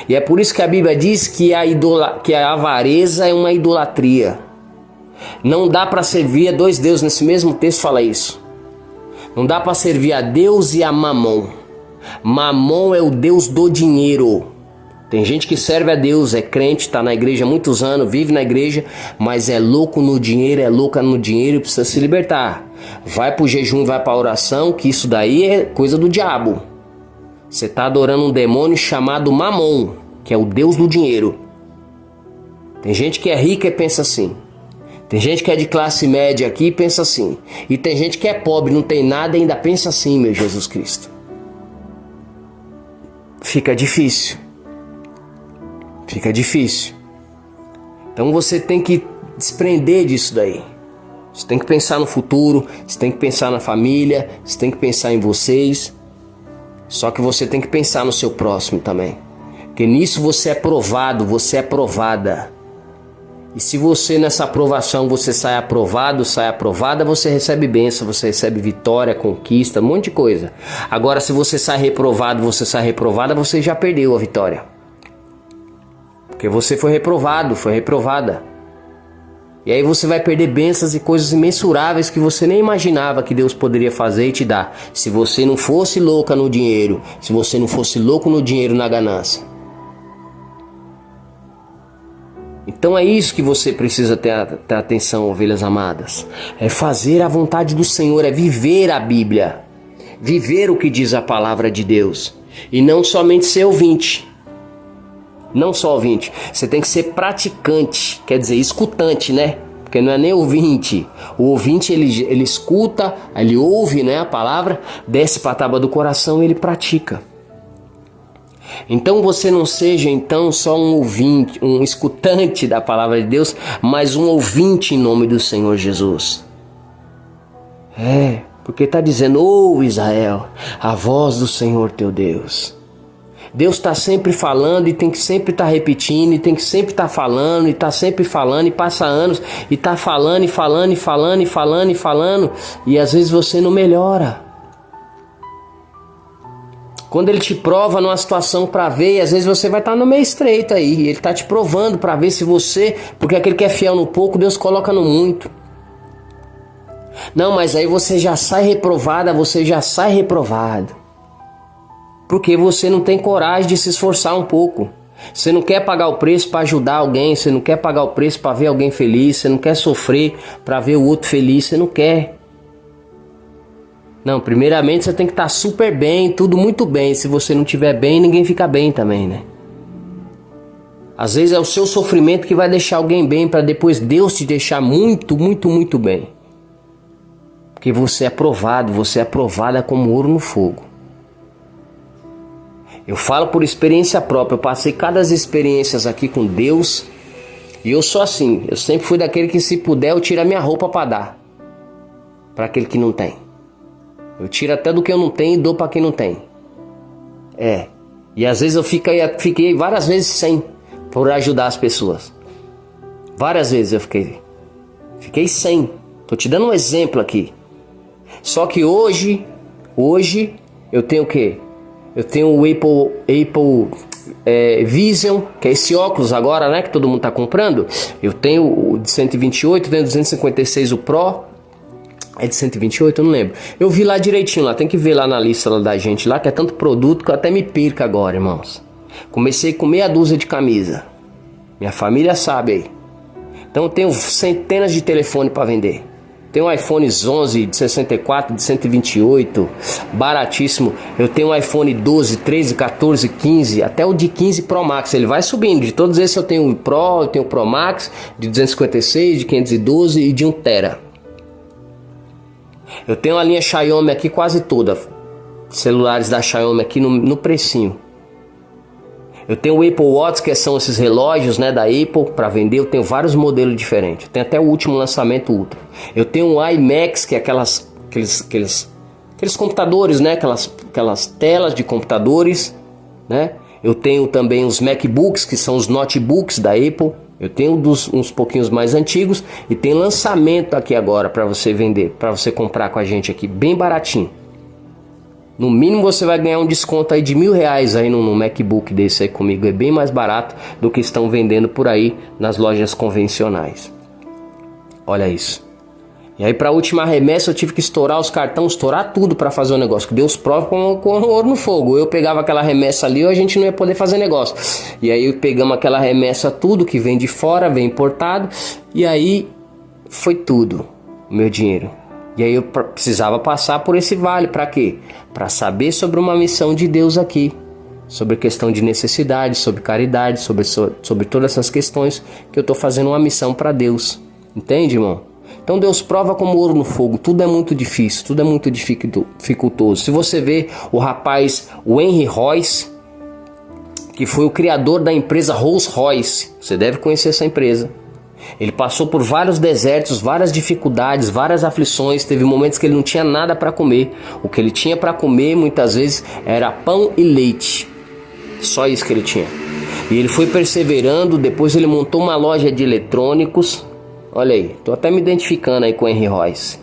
E é por isso que a Bíblia diz que a avareza é uma idolatria. Não dá para servir a dois deuses, nesse mesmo texto fala isso. Não dá para servir a Deus e a Mamon. Mamon é o Deus do dinheiro. Tem gente que serve a Deus, é crente, está na igreja há muitos anos, vive na igreja, mas é louco no dinheiro, é louca no dinheiro e precisa se libertar. Vai para o jejum, vai para a oração, que isso daí é coisa do diabo. Você está adorando um demônio chamado Mamon, que é o Deus do dinheiro. Tem gente que é rica e pensa assim. Tem gente que é de classe média aqui e pensa assim. E tem gente que é pobre, não tem nada e ainda pensa assim, meu Jesus Cristo. Fica difícil. Fica difícil. Então você tem que desprender disso daí. Você tem que pensar no futuro, você tem que pensar na família, você tem que pensar em vocês. Só que você tem que pensar no seu próximo também. Porque nisso você é provado, você é provada. E se você nessa aprovação você sai aprovado, sai aprovada, você recebe bênção, você recebe vitória, conquista, um monte de coisa. Agora se você sai reprovado, você sai reprovada, você já perdeu a vitória. Porque você foi reprovado, foi reprovada. E aí você vai perder bênçãos e coisas imensuráveis que você nem imaginava que Deus poderia fazer e te dar. Se você não fosse louca no dinheiro, se você não fosse louco no dinheiro, na ganância. Então é isso que você precisa ter atenção, ovelhas amadas. É fazer a vontade do Senhor, é viver a Bíblia. Viver o que diz a palavra de Deus. E não somente ser ouvinte. Não só ouvinte, você tem que ser praticante, quer dizer, escutante, né? Porque não é nem ouvinte. O ouvinte, ele escuta, ele ouve, né, a palavra, desce para a tábua do coração e ele pratica. Então você não seja então só um ouvinte, um escutante da palavra de Deus, mas um ouvinte em nome do Senhor Jesus. Porque está dizendo, ouve Israel, a voz do Senhor teu Deus. Deus está sempre falando e tem que sempre estar repetindo, e tem que sempre estar falando, e está sempre falando, e passa anos, e está falando, e falando, e falando, e falando, e falando, e às vezes você não melhora. Quando ele te prova numa situação para ver, e às vezes você vai estar no meio estreito aí, ele está te provando para ver se você, porque aquele que é fiel no pouco, Deus coloca no muito. Não, mas aí você já sai reprovada, você já sai reprovado. Porque você não tem coragem de se esforçar um pouco. Você não quer pagar o preço para ajudar alguém, você não quer pagar o preço para ver alguém feliz, você não quer sofrer para ver o outro feliz, você não quer. Não, primeiramente você tem que estar super bem, tudo muito bem. Se você não estiver bem, ninguém fica bem também, né? Às vezes é o seu sofrimento que vai deixar alguém bem para depois Deus te deixar muito, muito, muito bem. Porque você é provado, você é provada como ouro no fogo. Eu falo por experiência própria, eu passei cada experiências aqui com Deus e eu sou assim, eu sempre fui daquele que se puder eu tiro a minha roupa para dar para aquele que não tem. Eu tiro até do que eu não tenho e dou para quem não tem. E às vezes eu fiquei várias vezes sem por ajudar as pessoas. Várias vezes eu fiquei sem. Tô te dando um exemplo aqui. Só que hoje eu tenho o quê? Eu tenho o Apple Vision, que é esse óculos agora, né, que todo mundo tá comprando. Eu tenho o de 128, tenho o 256, o Pro. É de 128? Eu não lembro. Eu vi lá direitinho, lá tem que ver lá na lista lá da gente, lá que é tanto produto que eu até me perco agora, irmãos. Comecei com meia dúzia de camisa. Minha família sabe aí. Então eu tenho centenas de telefone para vender. Tenho iPhones 11 de 64, de 128, baratíssimo. Eu tenho um iPhone 12, 13, 14, 15, até o de 15 Pro Max. Ele vai subindo. De todos esses eu tenho o Pro, eu tenho o Pro Max, de 256, de 512 e de 1 Tera. Eu tenho a linha Xiaomi aqui quase toda. Celulares da Xiaomi aqui no precinho. Eu tenho o Apple Watch, que são esses relógios, né, da Apple para vender. Eu tenho vários modelos diferentes. Eu tenho até o último lançamento Ultra. Eu tenho um iMac, que é aqueles computadores, né, aquelas telas de computadores, né? Eu tenho também os MacBooks, que são os notebooks da Apple. Eu tenho uns pouquinhos mais antigos e tem lançamento aqui agora para você vender, para você comprar com a gente aqui, bem baratinho. No mínimo você vai ganhar um desconto aí de R$1.000 aí no MacBook desse aí comigo. É bem mais barato do que estão vendendo por aí nas lojas convencionais. Olha isso. E aí para a última remessa eu tive que estourar os cartões, estourar tudo para fazer o negócio. Que Deus prova com ouro no fogo. Eu pegava aquela remessa ali, a gente não ia poder fazer negócio. E aí pegamos aquela remessa tudo que vem de fora, vem importado. E aí foi tudo o meu dinheiro. E aí eu precisava passar por esse vale. Para quê? Para saber sobre uma missão de Deus aqui. Sobre questão de necessidade, sobre caridade, sobre todas essas questões que eu estou fazendo uma missão para Deus. Entende, irmão? Então Deus prova como ouro no fogo. Tudo é muito difícil, tudo é muito dificultoso. Se você vê o rapaz, o Henry Royce, que foi o criador da empresa Rolls Royce, você deve conhecer essa empresa. Ele passou por vários desertos, várias dificuldades, várias aflições. Teve momentos que ele não tinha nada para comer. O que ele tinha para comer muitas vezes era pão e leite. Só isso que ele tinha. E ele foi perseverando. Depois ele montou uma loja de eletrônicos. Olha aí, tô até me identificando aí com o Henry Royce.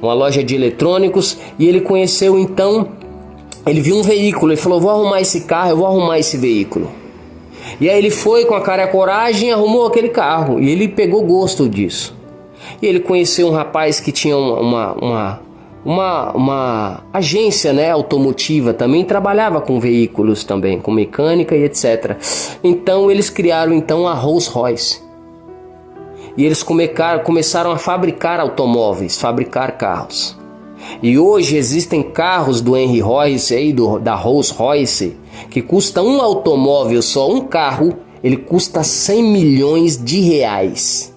Uma loja de eletrônicos. E ele conheceu então, ele viu um veículo. Ele falou, vou arrumar esse carro, eu vou arrumar esse veículo. E aí ele foi com a cara e a coragem, arrumou aquele carro. E ele pegou gosto disso. E ele conheceu um rapaz que tinha uma agência, né, automotiva, também trabalhava com veículos também, com mecânica e etc. Então eles criaram então a Rolls Royce. E eles começaram a fabricar automóveis, fabricar carros. E hoje existem carros do Henry Royce, aí, da Rolls Royce, que custa um automóvel só, um carro, ele custa 100 milhões de reais.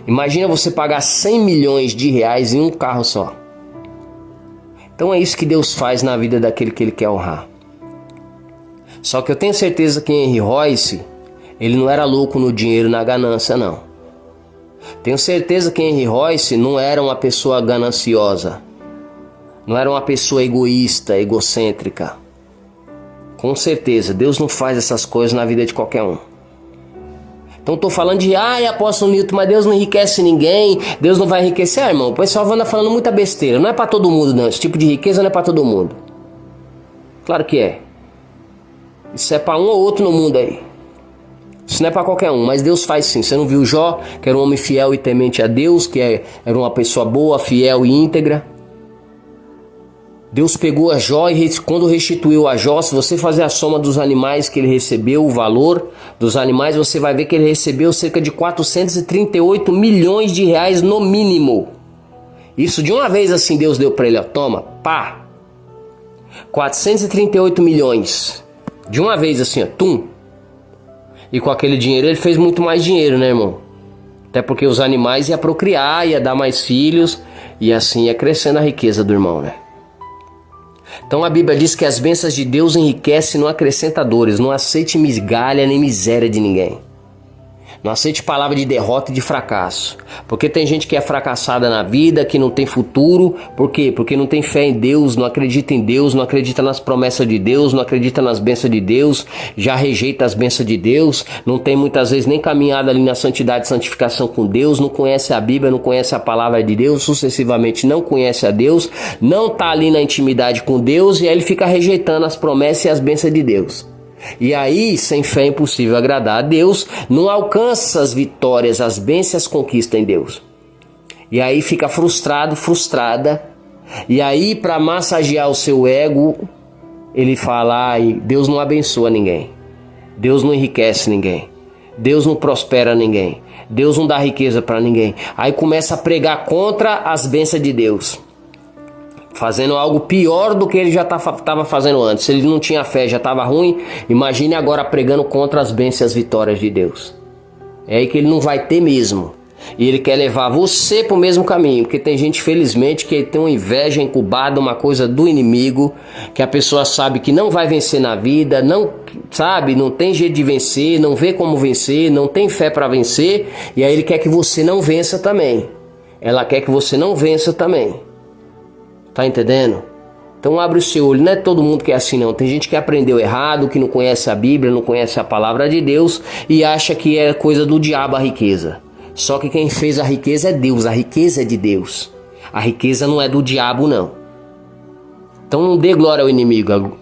Imagina você pagar 100 milhões de reais em um carro só. Então é isso que Deus faz na vida daquele que Ele quer honrar. Só que eu tenho certeza que Henry Royce, ele não era louco no dinheiro, na ganância, não. Tenho certeza que Henry Royce não era uma pessoa gananciosa. Não era uma pessoa egoísta, egocêntrica. Com certeza, Deus não faz essas coisas na vida de qualquer um. Então estou falando de, apóstolo Newton, mas Deus não enriquece ninguém, Deus não vai enriquecer. Irmão, o pessoal anda falando muita besteira. Não é para todo mundo, não. Esse tipo de riqueza não é para todo mundo. Claro que é. Isso é para um ou outro no mundo aí. Isso não é para qualquer um, mas Deus faz sim. Você não viu Jó, que era um homem fiel e temente a Deus, que era uma pessoa boa, fiel e íntegra? Deus pegou a Jó e quando restituiu a Jó, se você fazer a soma dos animais que ele recebeu, o valor dos animais, você vai ver que ele recebeu cerca de 438 milhões de reais no mínimo. Isso de uma vez assim Deus deu para ele, ó, toma, pá. 438 milhões. De uma vez assim, ó, tum. E com aquele dinheiro ele fez muito mais dinheiro, né, irmão? Até porque os animais iam procriar, ia dar mais filhos, e assim ia crescendo a riqueza do irmão, né? Então a Bíblia diz que as bênçãos de Deus enriquecem, não acrescenta dores. Não aceite migalha nem miséria de ninguém. Não aceite palavra de derrota e de fracasso. Porque tem gente que é fracassada na vida, que não tem futuro. Por quê? Porque não tem fé em Deus, não acredita em Deus, não acredita nas promessas de Deus, não acredita nas bênçãos de Deus, já rejeita as bênçãos de Deus, não tem muitas vezes nem caminhada ali na santidade e santificação com Deus, não conhece a Bíblia, não conhece a palavra de Deus, sucessivamente não conhece a Deus, não está ali na intimidade com Deus e aí ele fica rejeitando as promessas e as bênçãos de Deus. E aí, sem fé é impossível agradar a Deus, não alcança as vitórias, as bênçãos, as conquistas em Deus. E aí fica frustrado, frustrada. E aí, para massagear o seu ego, ele fala, Deus não abençoa ninguém. Deus não enriquece ninguém. Deus não prospera ninguém. Deus não dá riqueza para ninguém. Aí começa a pregar contra as bênçãos de Deus. Fazendo algo pior do que ele já estava fazendo antes. Se ele não tinha fé, já estava ruim. Imagine agora pregando contra as bênçãos e as vitórias de Deus. É aí que ele não vai ter mesmo. E ele quer levar você para o mesmo caminho. Porque tem gente, felizmente, que tem uma inveja incubada, uma coisa do inimigo. Que a pessoa sabe que não vai vencer na vida. Não sabe, não tem jeito de vencer. Não vê como vencer. Não tem fé para vencer. E aí ele quer que você não vença também. Ela quer que você não vença também. Tá entendendo? Então abre o seu olho. Não é todo mundo que é assim não. Tem gente que aprendeu errado, que não conhece a Bíblia, não conhece a palavra de Deus e acha que é coisa do diabo a riqueza. Só que quem fez a riqueza é Deus. A riqueza é de Deus. A riqueza não é do diabo, não. Então não dê glória ao inimigo.